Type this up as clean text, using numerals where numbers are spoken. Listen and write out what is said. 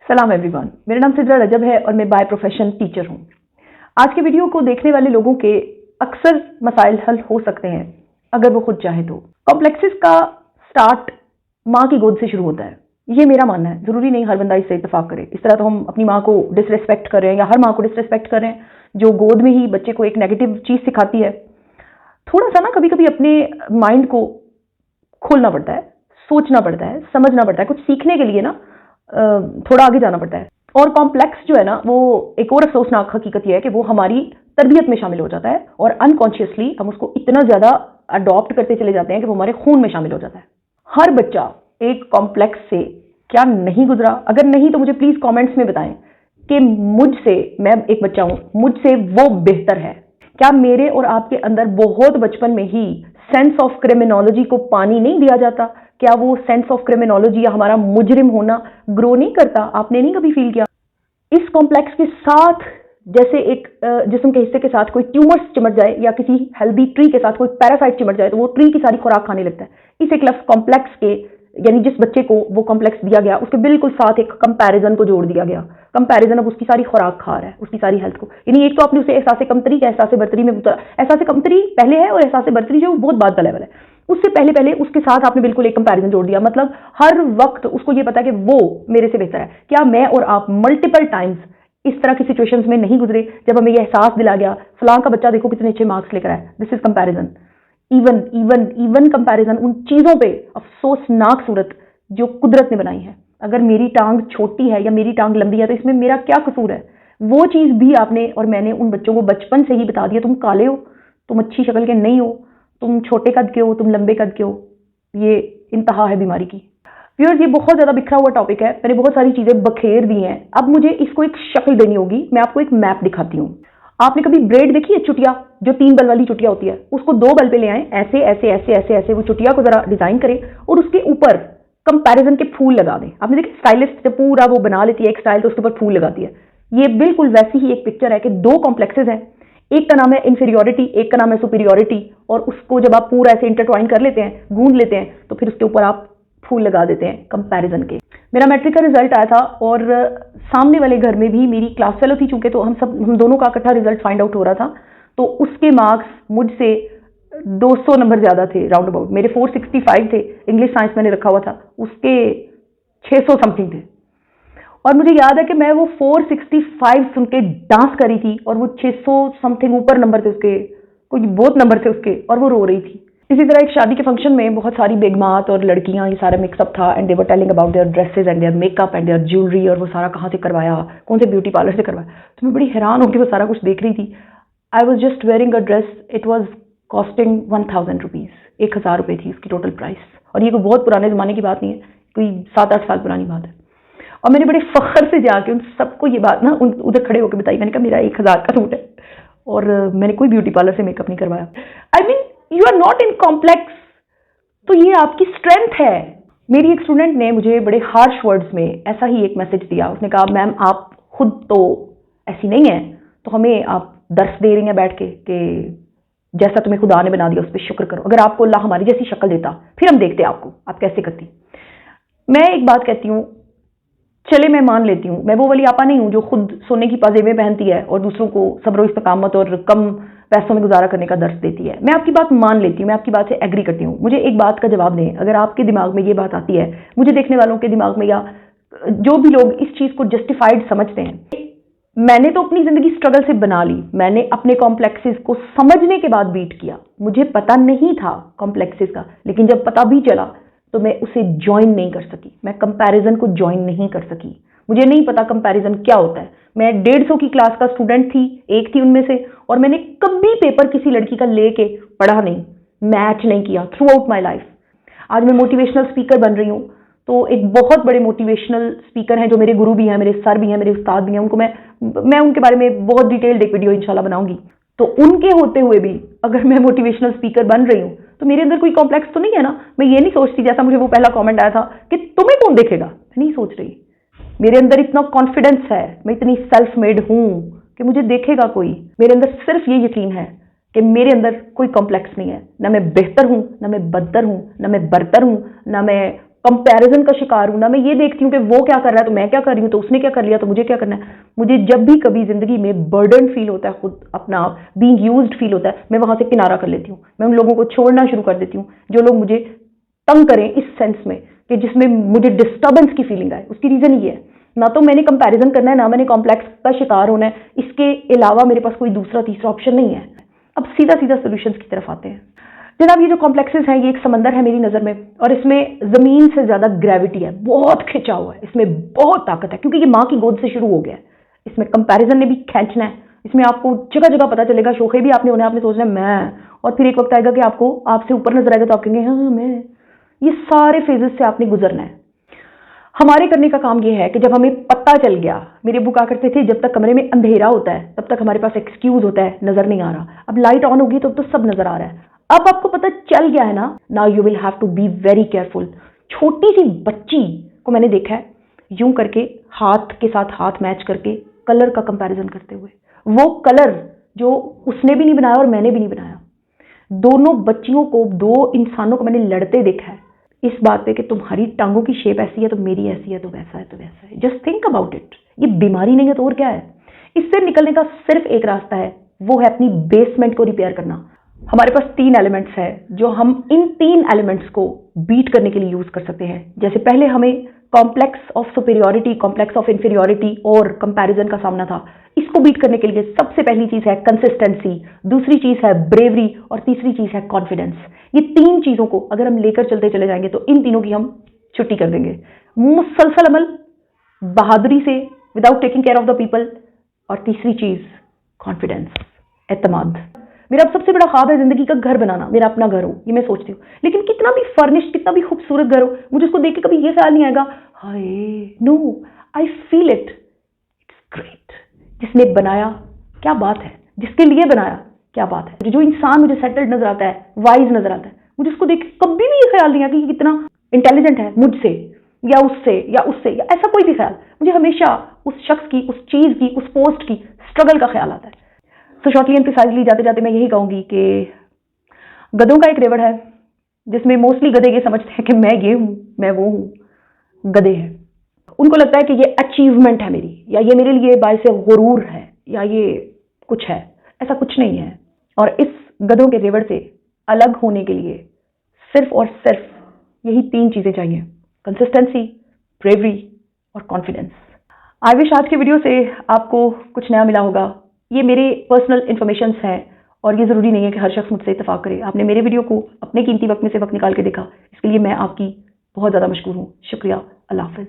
सलाम एवरीवन, मेरा नाम सिद्रा रजब है और मैं बाय प्रोफेशन टीचर हूँ। आज के वीडियो को देखने वाले लोगों के अक्सर मसाइल हल हो सकते हैं अगर वो खुद चाहे तो। कॉम्प्लेक्सेस का स्टार्ट माँ की गोद से शुरू होता है, ये मेरा मानना है। जरूरी नहीं हर बंदा इससे इत्तेफाक करे। इस तरह तो हम अपनी माँ को डिसरेस्पेक्ट कर रहे हैं या हर माँ को डिसरेस्पेक्ट कर रहे हैं जो गोद में ही बच्चे को एक नेगेटिव चीज़ सिखाती है। थोड़ा सा ना कभी कभी अपने माइंड को खोलना पड़ता है, सोचना पड़ता है, समझना पड़ता है। कुछ सीखने के लिए ना थोड़ा आगे जाना पड़ता है। और कॉम्प्लेक्स जो है ना, वो एक और अफसोसनाक हकीकत यह है कि वो हमारी तरबियत में शामिल हो जाता है और अनकॉन्शियसली हम उसको इतना ज़्यादा अडॉप्ट करते चले जाते हैं कि वो हमारे खून में शामिल हो जाता है। हर बच्चा एक कॉम्प्लेक्स से क्या नहीं गुजरा? अगर नहीं तो मुझे प्लीज़ कॉमेंट्स में बताएं कि मुझसे, मैं एक बच्चा हूँ, मुझसे वो बेहतर है। क्या मेरे और आपके अंदर बहुत बचपन में ही सेंस ऑफ क्रिमिनोलॉजी को पानी नहीं दिया जाता? क्या वो सेंस ऑफ क्रिमिनोलॉजी या हमारा मुजरिम होना ग्रो नहीं करता? आपने नहीं कभी फील किया? इस कॉम्प्लेक्स के साथ जैसे एक जिस्म के हिस्से के साथ कोई ट्यूमर्स चिमट जाए या किसी हेल्दी ट्री के साथ कोई पैरासाइट चिमट जाए तो वो ट्री की सारी खुराक खाने लगता है। इस एक लफ्ज कॉम्प्लेक्स के, यानी जिस बच्चे को वो कॉम्प्लेक्स दिया गया उसके बिल्कुल साथ एक कंपैरिजन को जोड़ दिया गया। कंपैरिजन अब उसकी सारी खुराक खा रहा है, उसकी सारी हेल्थ को। यानी एक तो आपने उसे एहसास कमतरी का एहसास बर्तरी में उतारा। एहसास कमतरी पहले है और एहसास बर्तरी जो बहुत बाद का लेवल है। उससे पहले पहले उसके साथ आपने बिल्कुल एक कंपैरिजन जोड़ दिया। मतलब हर वक्त उसको ये पता है कि वो मेरे से बेहतर है। क्या मैं और आप मल्टीपल टाइम्स इस तरह की सिचुएशंस में नहीं गुजरे जब हमें यह एहसास दिला गया फलां का बच्चा देखो कितने अच्छे मार्क्स लेकर आया? This is comparison. Even comparison उन चीजों पे अफसोसनाक सूरत जो कुदरत ने बनाई है। अगर मेरी टांग छोटी है या मेरी टांग लंबी है तो इसमें मेरा क्या कसूर है? वो चीज भी आपने और मैंने उन बच्चों को बचपन से ही बता दिया, तुम काले हो, तुम अच्छी शक्ल के नहीं हो, तुम छोटे कद के हो, तुम लंबे कद के हो। ये इंतहा है बीमारी की। व्यूअर्स, ये बहुत ज्यादा बिखरा हुआ टॉपिक है। मैंने बहुत सारी चीजें बखेर दी हैं। अब मुझे इसको एक शक्ल देनी होगी। मैं आपको एक मैप दिखाती हूँ। आपने कभी ब्रेड देखी है? चुटिया, जो 3 बल वाली चुटिया होती है, उसको 2 बल पे ले आए, ऐसे ऐसे ऐसे ऐसे ऐसे वो चुटिया को जरा डिजाइन करें और उसके ऊपर कंपैरिजन के फूल लगा दें। आपने देखा स्टाइलिस्ट जब पूरा वो बना लेती है एक स्टाइल तो उसके ऊपर फूल लगाती है। ये बिल्कुल वैसी ही एक पिक्चर है कि 2 कॉम्प्लेक्सेस हैं। एक का नाम है इंफीरियोरिटी, एक का नाम है सुपीरियोरिटी। और उसको जब आप पूरा ऐसे इंटरट्वाइन कर लेते हैं, गूंद लेते हैं, तो फिर उसके ऊपर आप फूल लगा देते हैं कंपैरिजन के। मेरा मैट्रिक का रिजल्ट आया था और सामने वाले घर में भी मेरी क्लास फेलो थी, चूंकि तो हम दोनों का इकट्ठा रिजल्ट फाइंड आउट हो रहा था। तो उसके मार्क्स मुझसे 200 नंबर ज्यादा थे राउंड अबाउट। मेरे 465 थे, इंग्लिश साइंस मैंने रखा हुआ था, उसके 600 समथिंग थे। और मुझे याद है कि मैं वो 465 सुन के डांस करी थी और वो 600 समथिंग ऊपर नंबर थे उसके, कोई बहुत नंबर थे उसके, और वो रो रही थी। इसी तरह एक शादी के फंक्शन में बहुत सारी बेगमात और लड़कियां, ये सारा मिक्सअप था and they were telling about their dresses and their makeup and their jewellery, और वो सारा कहाँ से करवाया, कौन से ब्यूटी पार्लर से करवाया। तो मैं बड़ी हैरान होकर वो सारा कुछ देख रही थी। I was just wearing a dress, it was costing 1000 rupees, 1000 रुपये थी उसकी टोटल प्राइस। और ये कोई बहुत पुराने ज़माने की बात नहीं है, कोई 7-8 साल पुरानी बात है। और मैंने बड़े फख्र से जाके उन सबको ये बात ना उधर खड़े होकर बताई। मैंने कहा मेरा 1000 का सूट है और मैंने कोई ब्यूटी पार्लर से मेकअप नहीं करवाया। I mean you are not in complex, तो ये आपकी स्ट्रेंथ है। मेरी एक स्टूडेंट ने मुझे बड़े हार्श वर्ड्स में ऐसा ही एक मैसेज दिया। उसने कहा मैम आप खुद तो ऐसी नहीं है, तो हमें आप दर्स दे रही हैं बैठ के कि जैसा तुम्हें खुदा ने बना दिया उस पर शुक्र करो। अगर आपको अल्लाह हमारी जैसी शक्ल देता फिर हम देखते आपको आप कैसे करती। मैं एक बात कहती हूँ, चले मैं मान लेती हूँ, मैं वो वाली आपा नहीं हूँ जो खुद सोने की पाजेबें पहनती है और दूसरों को सब्र इस्तकामत और कम पैसों में गुजारा करने का दर्श देती है। मैं आपकी बात मान लेती हूँ, मैं आपकी बात से एग्री करती हूँ। मुझे एक बात का जवाब दें, अगर आपके दिमाग में ये बात आती है, मुझे देखने वालों के दिमाग में या जो भी लोग इस चीज़ को जस्टिफाइड समझते हैं, मैंने तो अपनी जिंदगी स्ट्रगल से बना ली। मैंने अपने कॉम्प्लेक्सेस को समझने के बाद बीट किया। मुझे पता नहीं था कॉम्प्लेक्सेस का, लेकिन जब पता भी चला तो मैं उसे ज्वाइन नहीं कर सकी। मैं कंपैरिजन को ज्वाइन नहीं कर सकी। मुझे नहीं पता कंपैरिजन क्या होता है। मैं 150 की क्लास का स्टूडेंट थी, एक थी उनमें से, और मैंने कभी पेपर किसी लड़की का लेके पढ़ा नहीं, मैच नहीं किया थ्रू आउट माई लाइफ। आज मैं मोटिवेशनल स्पीकर बन रही हूँ, तो एक बहुत बड़े मोटिवेशनल स्पीकर हैं जो मेरे गुरु भी हैं, मेरे सर भी हैं, मेरे उस्ताद भी हैं। उनको मैं उनके बारे में बहुत डिटेल्ड एक वीडियो इंशाल्लाह बनाऊंगी। तो उनके होते हुए भी अगर मैं मोटिवेशनल स्पीकर बन रही हूँ तो मेरे अंदर कोई कॉम्प्लेक्स तो नहीं है ना। मैं ये नहीं सोचती, जैसा मुझे वो पहला कमेंट आया था कि तुम्हें कौन देखेगा, मैं नहीं सोच रही। मेरे अंदर इतना कॉन्फिडेंस है, मैं इतनी सेल्फ मेड हूँ कि मुझे देखेगा कोई। मेरे अंदर सिर्फ ये यकीन है कि मेरे अंदर कोई कॉम्प्लेक्स नहीं है। ना मैं बेहतर हूँ, ना मैं बदतर हूँ, ना मैं बरतर हूँ, ना मैं कंपैरिजन का शिकार हूं ना। मैं ये देखती हूँ कि वो क्या कर रहा है तो मैं क्या कर रही हूँ, तो उसने क्या कर लिया तो मुझे क्या करना है। मुझे जब भी कभी जिंदगी में बर्डन फील होता है, खुद अपना बीइंग यूज्ड फील होता है, मैं वहां से किनारा कर लेती हूँ। मैं उन लोगों को छोड़ना शुरू कर देती हूँ जो लोग मुझे तंग करें इस सेंस में कि जिसमें मुझे डिस्टर्बेंस की फीलिंग आए। उसकी रीजन ये है, ना तो मैंने कंपैरिजन करना है, ना मैंने कॉम्प्लेक्स का शिकार होना है। इसके अलावा मेरे पास कोई दूसरा तीसरा ऑप्शन नहीं है। अब सीधा सीधा सोल्यूशंस की तरफ आते हैं। जनाब, ये जो कॉम्प्लेक्सेस हैं ये एक समंदर है मेरी नज़र में, और इसमें ज़मीन से ज़्यादा ग्रेविटी है, बहुत खिंचा हुआ है, इसमें बहुत ताकत है, क्योंकि ये माँ की गोद से शुरू हो गया है। इसमें कंपैरिजन ने भी खींचना है, इसमें आपको जगह जगह पता चलेगा, शोखे भी आपने उन्हें आपने सोचना है मैं, और फिर एक वक्त आएगा कि आपको आपसे ऊपर नजर आएगा तो आप कहेंगे हाँ मैं। ये सारे फेजेस से आपने गुजरना है। हमारे करने का काम ये है कि जब हमें पता चल गया, मेरे अब्बू कहा करते थे जब तक कमरे में अंधेरा होता है तब तक हमारे पास एक्सक्यूज होता है, नजर नहीं आ रहा। अब लाइट ऑन होगी तो सब नजर आ रहा है। अब आपको पता चल गया है ना, now you will have to be very careful. छोटी सी बच्ची को मैंने देखा है यूं करके हाथ के साथ हाथ मैच करके कलर का कंपैरिजन करते हुए, वो कलर जो उसने भी नहीं बनाया और मैंने भी नहीं बनाया। दोनों बच्चियों को, दो इंसानों को मैंने लड़ते देखा है इस बात पे कि तुम्हारी टांगों की शेप ऐसी है तो मेरी ऐसी है, तो वैसा है तो वैसा है। Just think about it. ये बीमारी नहीं है तो और क्या है। इससे निकलने का सिर्फ एक रास्ता है, वो है अपनी बेसमेंट को रिपेयर करना। हमारे पास 3 एलिमेंट्स हैं जो हम इन 3 एलिमेंट्स को बीट करने के लिए यूज कर सकते हैं। जैसे पहले हमें complex of superiority, complex of inferiority और कंपैरिजन का सामना था। इसको बीट करने के लिए सबसे पहली चीज है कंसिस्टेंसी, दूसरी चीज है ब्रेवरी और तीसरी चीज है कॉन्फिडेंस। ये 3 चीजों को अगर हम लेकर चलते चले जाएंगे तो इन तीनों की हम छुट्टी कर देंगे। मुसलसल अमल, बहादुरी से, without taking care of the people, और तीसरी चीज कॉन्फिडेंस, एतमाद। मेरा अब सबसे बड़ा ख्वाब है जिंदगी का घर बनाना, मेरा अपना घर हो, ये मैं सोचती हूँ। लेकिन कितना भी फर्निश्ड, कितना भी खूबसूरत घर हो, मुझे उसको देख के कभी ये ख्याल नहीं आएगा hi, no, I feel it, it's great. जिसने बनाया क्या बात है, जिसके लिए बनाया क्या बात है। जो इंसान मुझे सेटल्ड नजर आता है, वाइज नजर आता है, मुझे उसको देख के कभी भी ये ख्याल नहीं आया कि कितना इंटेलिजेंट है मुझसे या उससे या उससे या ऐसा कोई भी ख्याल। मुझे हमेशा उस शख्स की, उस चीज की, उस पोस्ट की स्ट्रगल का ख्याल आता है। सो शॉर्टली एंड प्रिसाइजली जाते जाते मैं यही कहूंगी कि गधों का एक रेवड़ है जिसमें मोस्टली गधे ये समझते हैं कि मैं ये हूं, मैं वो हूं। गधे हैं, उनको लगता है कि ये अचीवमेंट है मेरी, या ये मेरे लिए बायस गुरूर है, या ये कुछ है। ऐसा कुछ नहीं है। और इस गधों के रेवड़ से अलग होने के लिए सिर्फ और सिर्फ यही 3 चीजें चाहिए, कंसिस्टेंसी, ब्रेवरी और कॉन्फिडेंस। आई विश आज के वीडियो से आपको कुछ नया मिला होगा। ये मेरे पर्सनल इन्फॉर्मेशन हैं और ये जरूरी नहीं है कि हर शख्स मुझसे इत्तेफाक करे। आपने मेरे वीडियो को अपने कीमती वक्त में से वक्त निकाल के देखा, इसके लिए मैं आपकी बहुत ज्यादा मशकूर हूँ। शुक्रिया। अल्लाह हाफिज।